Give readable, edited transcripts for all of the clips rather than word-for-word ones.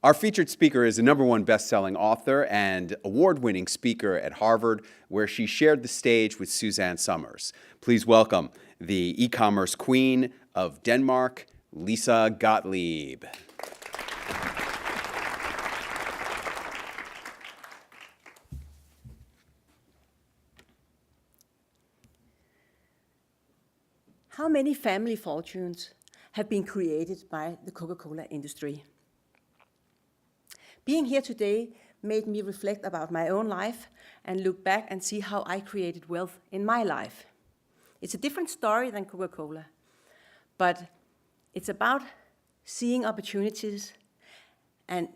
Our featured speaker is a #1 best-selling author and award-winning speaker at Harvard, where she shared the stage with Suzanne Somers. Please welcome the e-commerce queen of Denmark, Lise Gottlieb. How many family fortunes have been created by the Coca-Cola industry? Being here today made me reflect about my own life and look back and see how I created wealth in my life. It's a different story than Coca-Cola, but it's about seeing opportunities and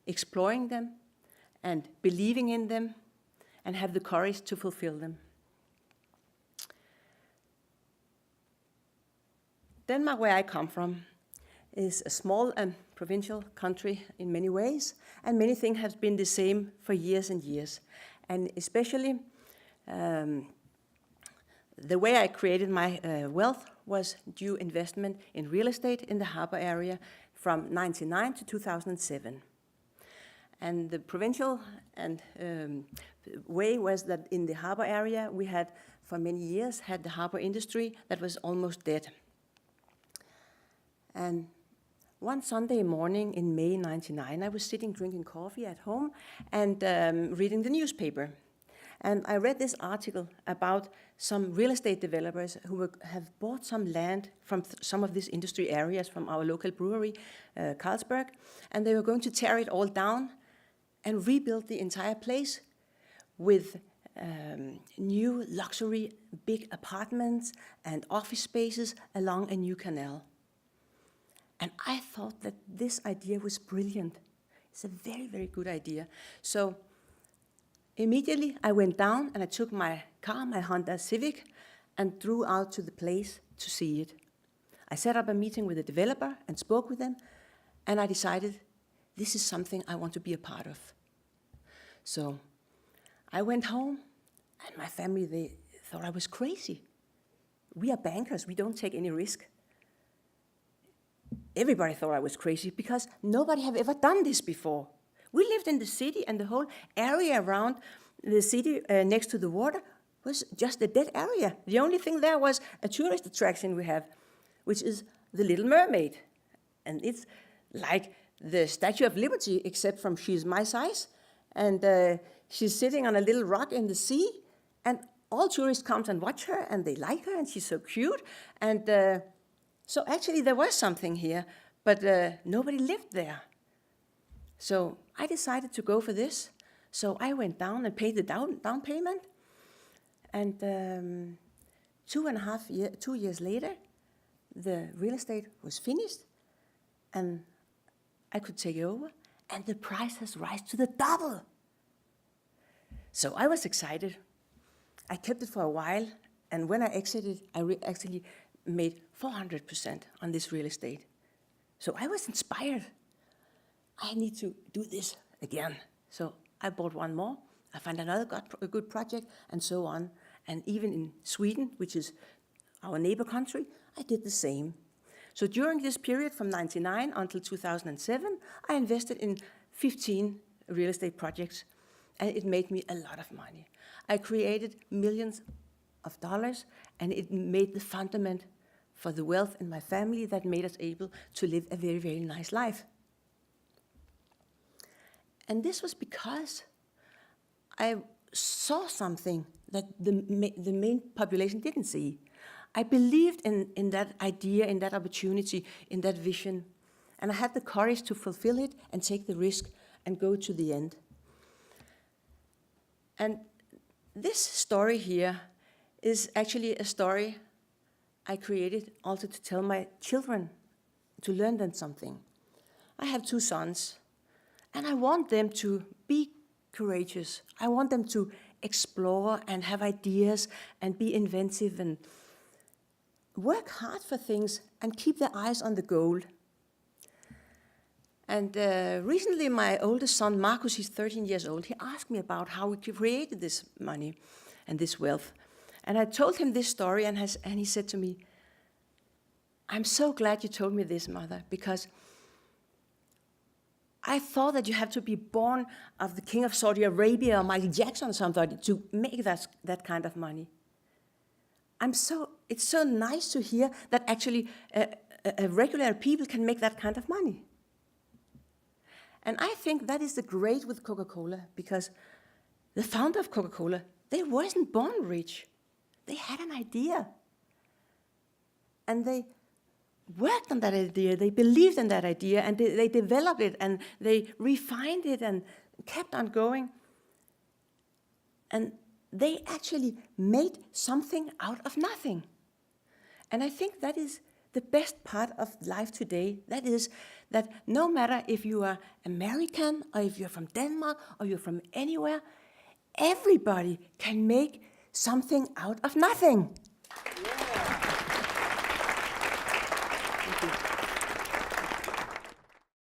exploring them and believing in them and have the courage to fulfill them. Denmark, where I come from, is a small and provincial country in many ways, and many things have been the same for years and years. And especially the way I created my wealth was due investment in real estate in the harbor area from 1999 to 2007. And the provincial and way was that in the harbor area we had for many years had the harbor industry that was almost dead. And one Sunday morning in May 1999, I was sitting drinking coffee at home and reading the newspaper. And I read this article about some real estate developers who have bought some land from some of these industry areas from our local brewery, Carlsberg, and they were going to tear it all down and rebuild the entire place with new luxury big apartments and office spaces along a new canal. And I thought that this idea was brilliant. It's a very, very good idea. So immediately I went down and I took my car, my Honda Civic, and drove out to the place to see it. I set up a meeting with the developer and spoke with them, and I decided this is something I want to be a part of. So I went home, and my family, they thought I was crazy. We are bankers, we don't take any risk. Everybody thought I was crazy because nobody had ever done this before. We lived in the city, and the whole area around the city next to the water was just a dead area. The only thing there was a tourist attraction we have, which is the Little Mermaid. And it's like the Statue of Liberty, except from she's my size. And she's sitting on a little rock in the sea. And all tourists come and watch her, and they like her, and she's so cute. And so actually there was something here, but nobody lived there. So I decided to go for this. So I went down and paid the down payment. And 2 years later, the real estate was finished, and I could take it over, and the price has risen to the double. So I was excited. I kept it for a while, and when I exited, I actually made 400% on this real estate. So I was inspired. I need to do this again. So I bought one more. I found another good project, and so on. And even in Sweden, which is our neighbor country, I did the same. So during this period from 1999 until 2007, I invested in 15 real estate projects, and it made me a lot of money. I created millions of dollars, and it made the fundament for the wealth in my family that made us able to live a very, very nice life. And this was because I saw something that the main population didn't see. I believed in that idea, in that opportunity, in that vision, and I had the courage to fulfill it and take the risk and go to the end. And this story here is actually a story I created also to tell my children, to learn them something. I have 2 sons, and I want them to be courageous. I want them to explore and have ideas and be inventive and work hard for things and keep their eyes on the goal. And recently my oldest son, Marcus, he's 13 years old, he asked me about how we created this money and this wealth. And I told him this story, and he said to me, "I'm so glad you told me this, Mother, because I thought that you have to be born of the king of Saudi Arabia or Michael Jackson or somebody to make that kind of money. It's so nice to hear that actually regular people can make that kind of money. And I think that is the great with Coca-Cola, because the founder of Coca-Cola, they wasn't born rich. They had an idea. And they worked on that idea, they believed in that idea, and they developed it, and they refined it, and kept on going. And they actually made something out of nothing. And I think that is the best part of life today. That is that no matter if you are American, or if you're from Denmark, or you're from anywhere, everybody can make something out of nothing. Yeah. Thank you.